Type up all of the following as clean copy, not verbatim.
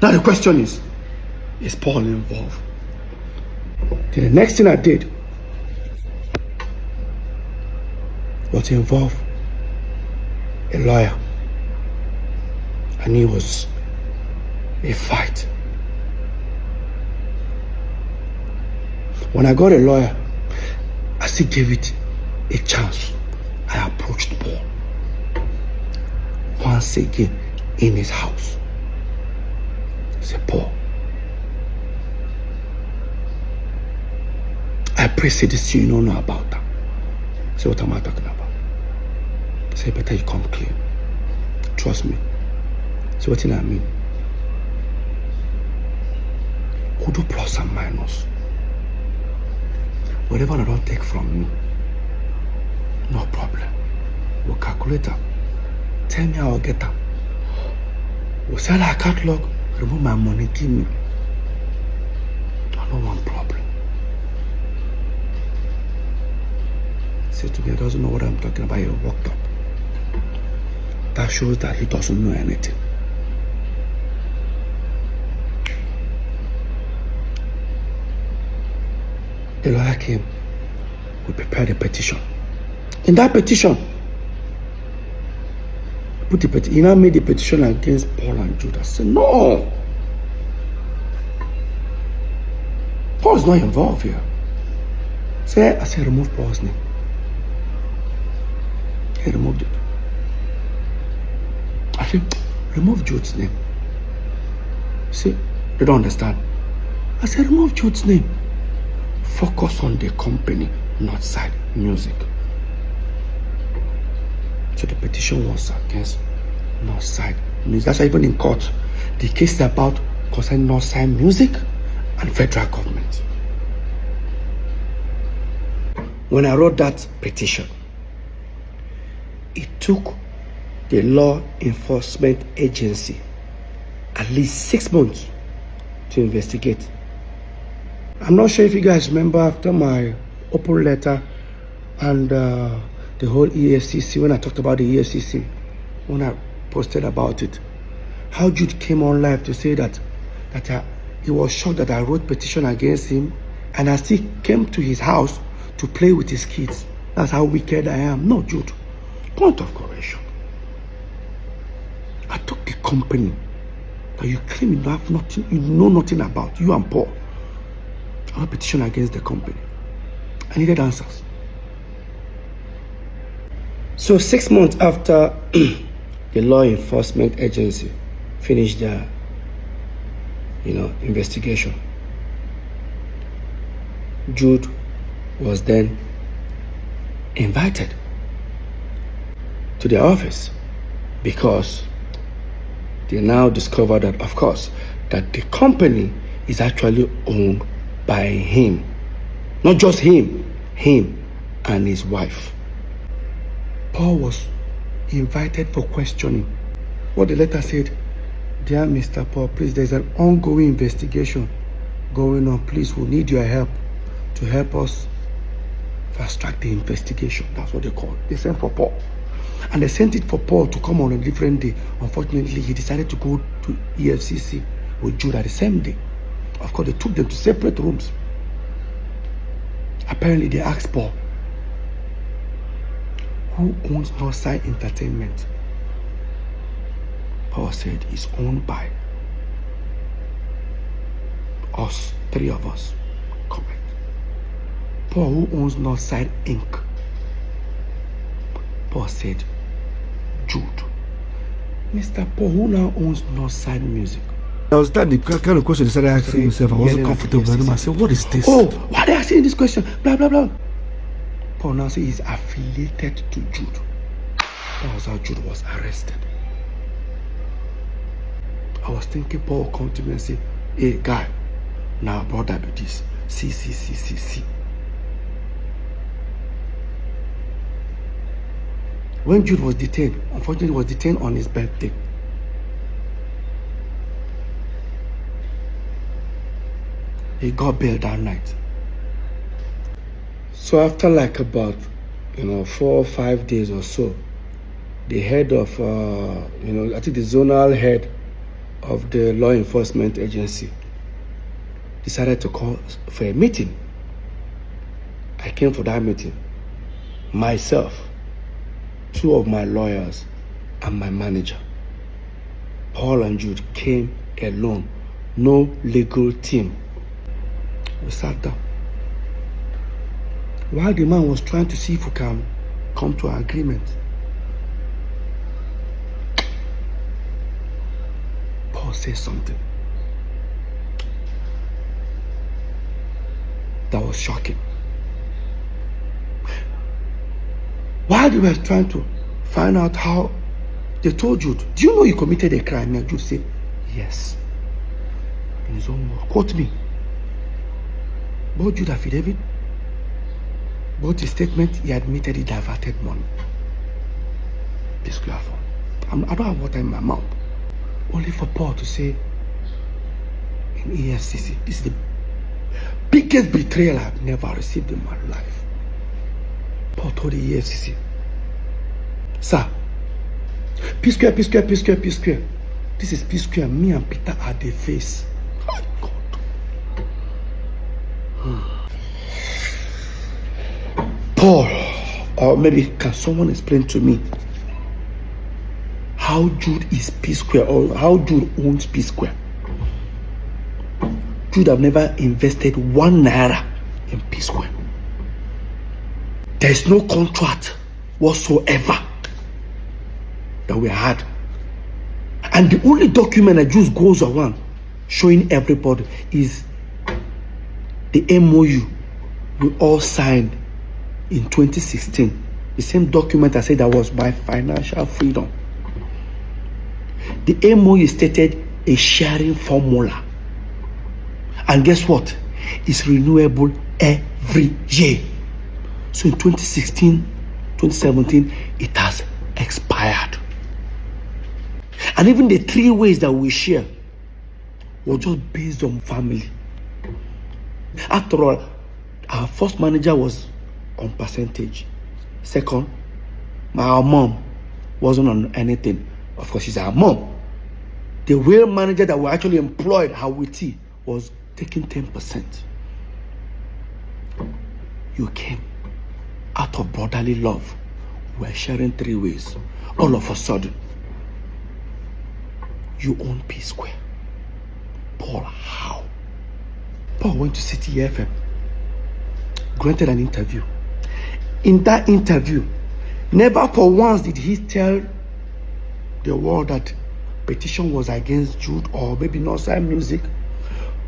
Now the question is Paul involved? Then the next thing I did was to involve a lawyer. I knew it was a fight. When I got a lawyer, I still gave it a chance. I approached Paul once again in his house. I said, Paul, I pray say this you don't know about that. I said, what am I talking about? I said, better you come clean. Trust me. So what do I mean? Could do plus and minus. Whatever I don't take from me, no problem. We'll calculate her. Tell me how I'll get her. We'll sell her catalog, remove my money, give me. I don't want problem. Say to me, he doesn't know what I'm talking about. He walked up. That shows that he doesn't know anything. The lawyer came. We prepared a petition. In that petition, he now made a petition against Paul and Jude. I said, no. Paul's not involved here. I said, remove Paul's name. He removed it. I said, remove Jude's name. See, they don't understand. I said, remove Jude's name. Focus on the company, Northside Music. So the petition was against Northside Music. That's why even in court, the case is about concerning Northside Music and federal government. When I wrote that petition, it took the law enforcement agency at least 6 months to investigate. I'm not sure if you guys remember after my open letter and the whole EFCC, when I talked about the EFCC, when I posted about it, how Jude came on live to say that he was shocked that I wrote petition against him and I still came to his house to play with his kids. That's how wicked I am. No, Jude. Point of correction. I took the company that you claim you have nothing, you know nothing about, you and Paul. I wrote a petition against the company. I needed answers. So 6 months after the law enforcement agency finished their investigation, Jude was then invited to their office because they now discovered that, of course, that the company is actually owned by him. Not just him and his wife. Paul was invited for questioning. What the letter said, dear Mr. Paul, please, there's an ongoing investigation going on. Please, we need your help to help us fast track the investigation. That's what they called. They sent for Paul. And they sent it for Paul to come on a different day. Unfortunately, he decided to go to EFCC with Jude at the same day. Of course, they took them to separate rooms. Apparently, they asked Paul, who owns Northside Entertainment? Paul said, it's owned by us, 3 of us. Correct. Paul, who owns Northside Inc.? Paul said, Jude. Mr. Paul, who now owns Northside Music? I was that the kind of question he started asking himself. I wasn't comfortable with him. I said, what is this? Oh, why are they asking this question? Blah, blah, blah. Paul now says he's affiliated to Jude. That was how Jude was arrested. I was thinking Paul will come to me and say, hey, guy, now brother do this. See. When Jude was detained, unfortunately, he was detained on his birthday. He got bail that night. So after like about 4 or 5 days or so, the head of I think the zonal head of the law enforcement agency decided to call for a meeting. I came for that meeting. Myself, 2 of my lawyers, and my manager. Paul and Jude came alone. No legal team. We sat down. While the man was trying to see if we can come to an agreement, Paul said something that was shocking. While they were trying to find out how, they told Jude, do you know you committed a crime? And Jude said, yes. In his own word. Quote me. Both Jude affidavit, both his statement, he admitted he diverted money. Psquare phone. I don't have water in my mouth. Only for Paul to say in EFCC, this is the biggest betrayal I've never received in my life. Paul told the EFCC, sir, Psquare. This is Psquare. Me and Peter are the face. Oh God. Paul, or maybe can someone explain to me how Jude is Psquare, or how Jude owns Psquare? Jude have never invested 1 naira in Psquare. There is no contract whatsoever that we had. And the only document that just goes around showing everybody is the MOU we all signed in 2016. The same document I said that was my financial freedom. The MOU stated a sharing formula. And guess what? It's renewable every year. So in 2016, 2017, it has expired. And even the 3 ways that we share were just based on family. After all, our first manager was on percentage. Second, our mom wasn't on anything. Of course, she's our mom. The real manager that we actually employed, Hawiti, was taking 10%. You came out of brotherly love. We're sharing 3 ways. All of a sudden, you own Psquare. Paul, how? Paul went to City FM, granted an interview. In that interview, never for once did he tell the world that petition was against Jude or maybe Northside Music.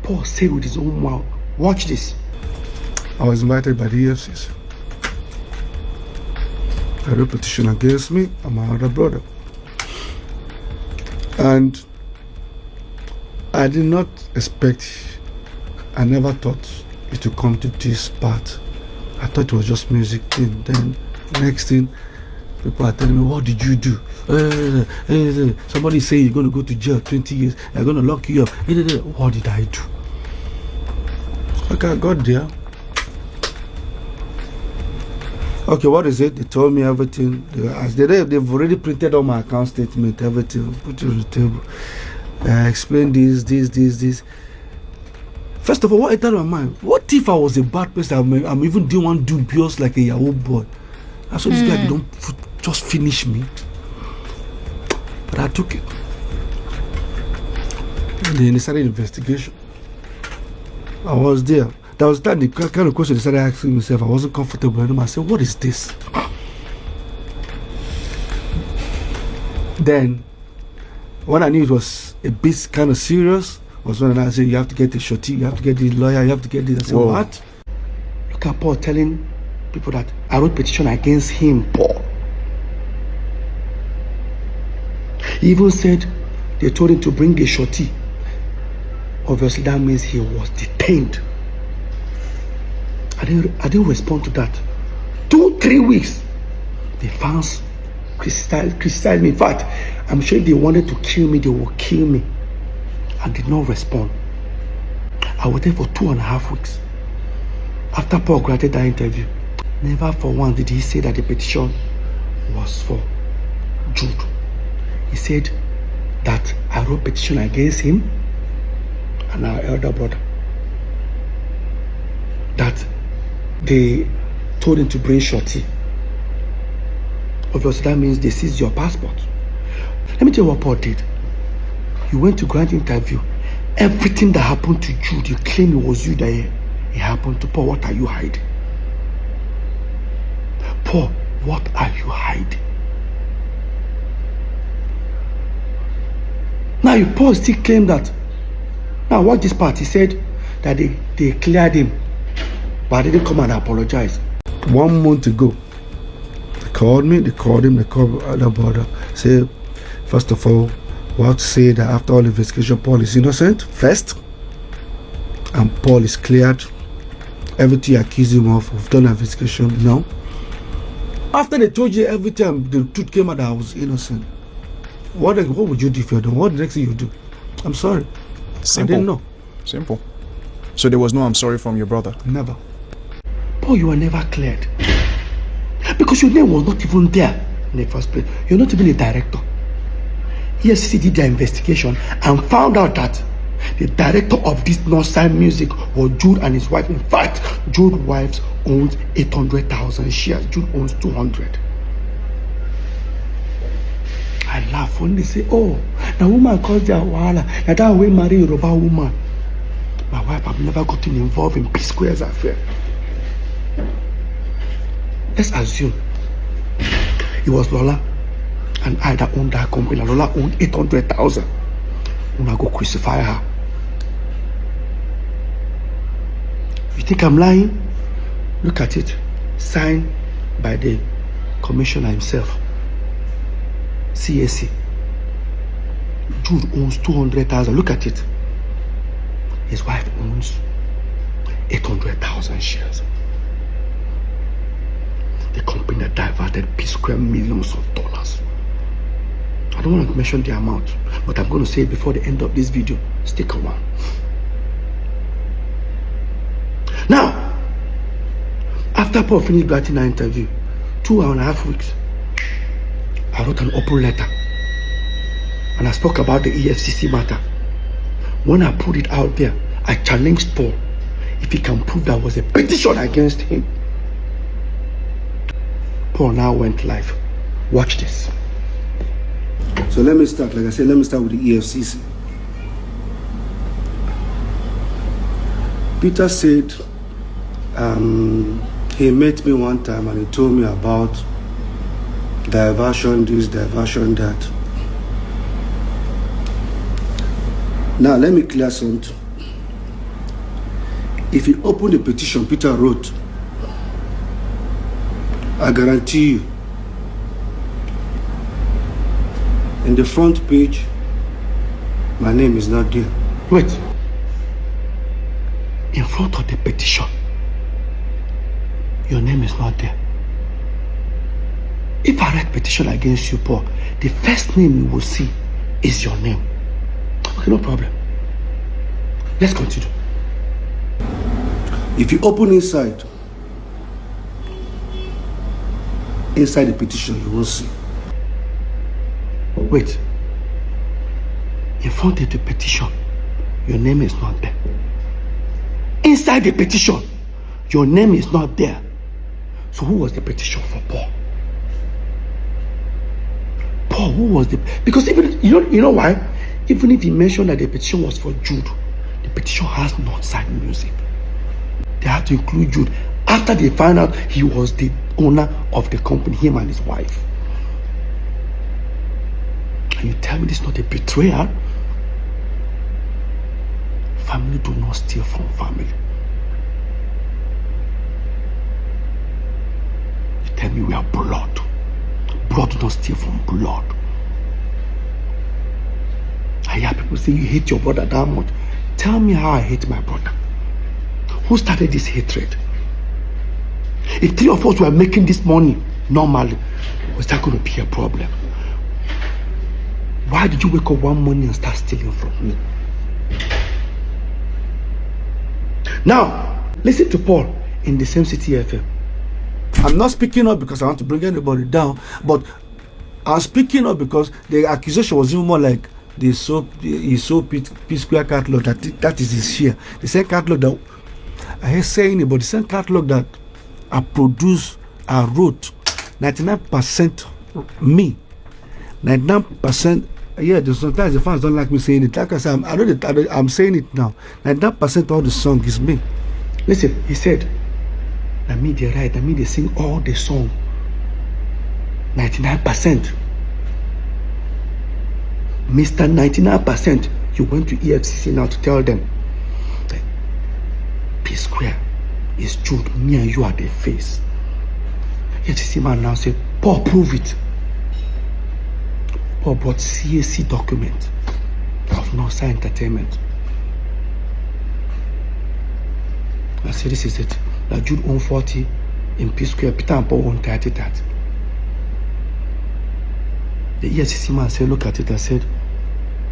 Paul said with his own mouth, watch this. I was invited by the EFCC. They wrote a petition against me and my other brother. And I did not expect, I never thought it would come to this part. I thought it was just music thing. Then next thing, people are telling me, what did you do? Somebody say you're going to go to jail 20 years. They're going to lock you up. What did I do? Okay, I got there. Okay, what is it? They told me everything. They've already printed on my account statement, everything, put it on the table. I explained this. First of all, what entered my mind? What if I was a bad person? I'm even doing one dubious like a Yahoo boy. I saw this guy, don't just finish me. But I took it. And then they started investigation. I was there. That was that the kind of question they started asking myself. I wasn't comfortable anymore. I said, what is this? Then, when I knew it was a bit kind of serious, was when I said, you have to get a shorty, you have to get the lawyer, you have to get this. I said, whoa. What? Look at Paul telling people that I wrote petition against him, Paul. He even said they told him to bring a shorty. Obviously, that means he was detained. I didn't respond to that. 2-3 weeks, the fans criticized me. In fact, I'm sure if they wanted to kill me, they would kill me. I did not respond. I waited for 2.5 weeks. After Paul granted that interview, never for once did he say that the petition was for Jude. He said that I wrote petition against him and our elder brother. That they told him to bring shorty. Obviously, that means they seized your passport. Let me tell you what Paul did. You went to grant interview. Everything that happened to Jude, you claim it was you that it happened to. Paul, what are you hiding? Paul, what are you hiding? Now, Paul still claimed that. Now, watch this part. He said that they cleared him, but they didn't come and apologize. 1 month ago, they called me, they called him, they called the brother. Say, first of all, we have to say that after all investigation, Paul is innocent first, and Paul is cleared. Everything you accuse him of, we've done an investigation now. After they told you everything, the truth came out that I was innocent. What would you do if you're done? What the next thing you do? I'm sorry. Simple. I didn't know. Simple. So there was no I'm sorry from your brother? Never. Paul, you were never cleared. Because your name was not even there in the first place. You're not even a director. EFCC did their investigation and found out that the director of this Northside Music was Jude and his wife. In fact, Jude's wife owns 800,000 shares. Jude owns 200. I laugh when they say, oh, the woman caused their wahala. That way marry a Yoruba woman. My wife have never gotten involved in Psquare's affair. Let's assume it was Lola and I that owned that company. Lola owned 800,000. I'm gonna go crucify her. You think I'm lying? Look at it. Signed by the commissioner himself. CAC. Jude owns 200,000. Look at it. His wife owns 800,000 shares. The company that diverted Psquare millions of dollars. I don't want to mention the amount, but I'm going to say it before the end of this video. Stick around. Now, after Paul finished granting our interview, 2.5 weeks, I wrote an open letter and I spoke about the EFCC matter. When I put it out there, I challenged Paul if he can prove there was a petition against him. Paul now went live. Watch this. So let me start, like I said, let me start with the EFCC. Peter said he met me one time and he told me about diversion this, diversion that. Now let me clear something. If you open the petition Peter wrote, I guarantee you, in the front page, my name is not there. Wait. In front of the petition, your name is not there. If I write petition against you, Paul, the first name you will see is your name. Okay, no problem. Let's continue. If you open inside the petition, you will see. Wait. In front of the petition, your name is not there. Inside the petition, your name is not there. So who was the petition for Paul? Paul, who was the... Because even, you know why? Even if he mentioned that the petition was for Jude, the petition has Northside Music. They have to include Jude. After they found out he was the owner of the company, him and his wife. And you tell me this is not a betrayal? Family do not steal from family. You tell me we are blood. Blood do not steal from blood. I hear people say you hate your brother that much. Tell me how I hate my brother. Who started this hatred? If 3 of us were making this money normally, was that going to be a problem? Why did you wake up one morning and start stealing from me? Now, listen to Paul in the same City FM. I'm not speaking up because I want to bring anybody down, but I'm speaking up because the accusation was even more like he sold Psquare catalog that is his share. The same catalog that I hear saying it, but the same catalog that I produced, I wrote 99% me, 99%. Yeah, sometimes the fans don't like me saying it. Like I said, I'm saying it now. 99% of all the song is me. Listen, he said, I mean they write, I mean they sing all the song. 99%. Mr. 99%, you went to EFCC now to tell them that Psquare is Jude, me and you are the face. EFCC man now said, Paul, prove it. Paul brought CAC document of Northside Entertainment. I said, this is it. That Jude owned 40 in Psquare, Peter and Paul owned 30 that. The EFCC man said, look at it and said,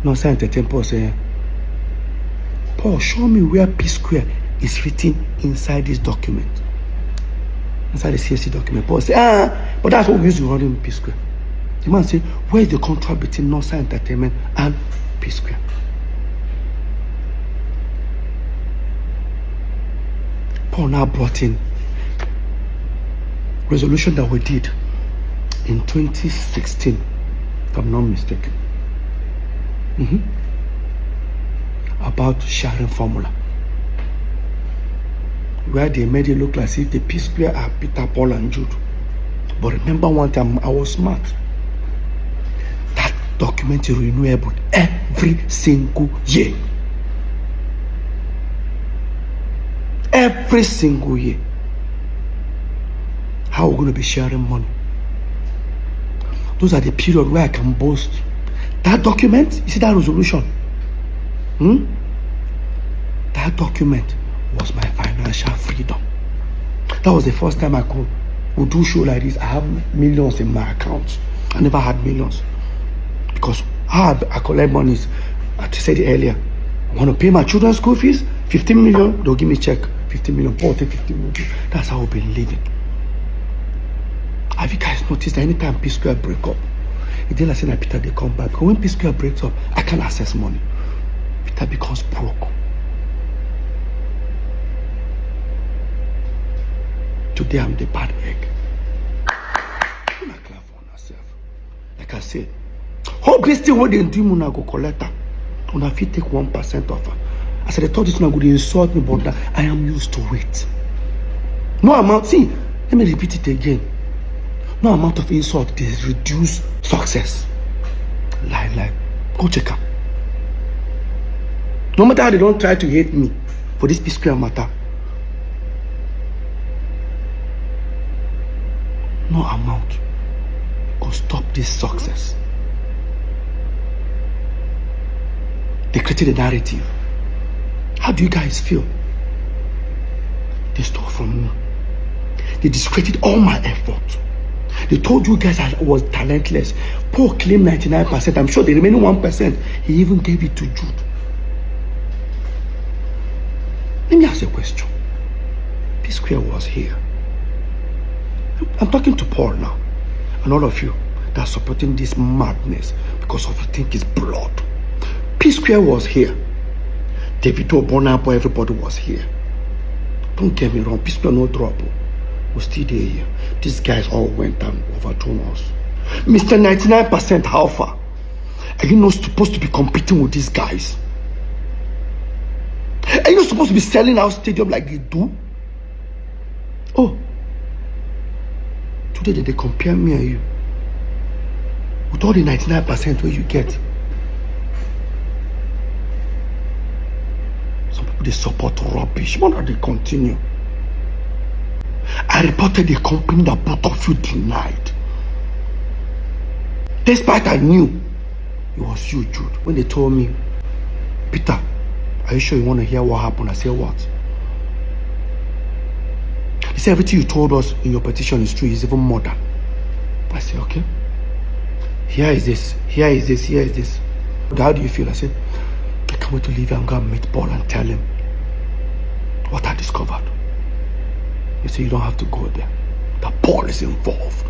Northside Entertainment. Paul said, Paul, show me where Psquare is written inside this document. Inside the CAC document. Paul said, but that's what we used to run in Psquare. The man said, where is the contract between Northside Entertainment and Psquare? Paul now brought in resolution that we did in 2016, if I'm not mistaken, about sharing formula, where they made it look like if the Psquare are Peter, Paul, and Jude. But remember one time, I was smart. That document is renewable every single year. Every single year. How we're going to be sharing money. Those are the period where I can boast. That document, you see that resolution? That document was my financial freedom. That was the first time I would do show like this. I have millions in my account. I never had millions. Because how I collect money is, I said it earlier, I want to pay my children's school fees, 15 million, they'll give me a check, 15 million, 40, 15 million. That's how we've been living. Have you guys noticed that anytime Psquare break up, it didn't like saying that Peter they come back. Because when Psquare breaks up, I can't access money. Peter becomes broke. Today I'm the bad egg. I'm not clear for myself. Like I said, how this thing what they do, I go collect her. And if you take 1% of her. I said, I thought this one would insult me, but I am used to it. No amount, see, let me repeat it again. No amount of insult is reduce success. Lie. Go check her. No matter how they don't try to hate me for this Psquare matter, no amount could stop this success. They created a narrative. How do you guys feel? They stole from me. They discredited all my effort. They told you guys I was talentless. Paul claimed 99%. I'm sure the remaining 1%, he even gave it to Jude. Let me ask you a question. Psquare was here. I'm talking to Paul now. And all of you that are supporting this madness because of you think it's blood. Psquare was here. Davido, Bonabo, everybody was here. Don't get me wrong. Psquare no trouble. We're still there here. These guys all went and overthrown us. Mr. 99% how far? Are you not supposed to be competing with these guys? Are you not supposed to be selling out stadium like they do? Oh. Today they compare me and you. With all the 99% where you get. Some people they support rubbish. Why not they continue? I reported the company that both of you denied. Despite I knew it was you, Jude. When they told me, Peter, are you sure you want to hear what happened? I said, what? They said everything you told us in your petition is true. It's even more than. I said, okay. Here is this. Here is this. Here is this. How do you feel? I said, I can't wait to leave and go and meet Paul and tell him what I discovered. They say you don't have to go there. That Paul is involved.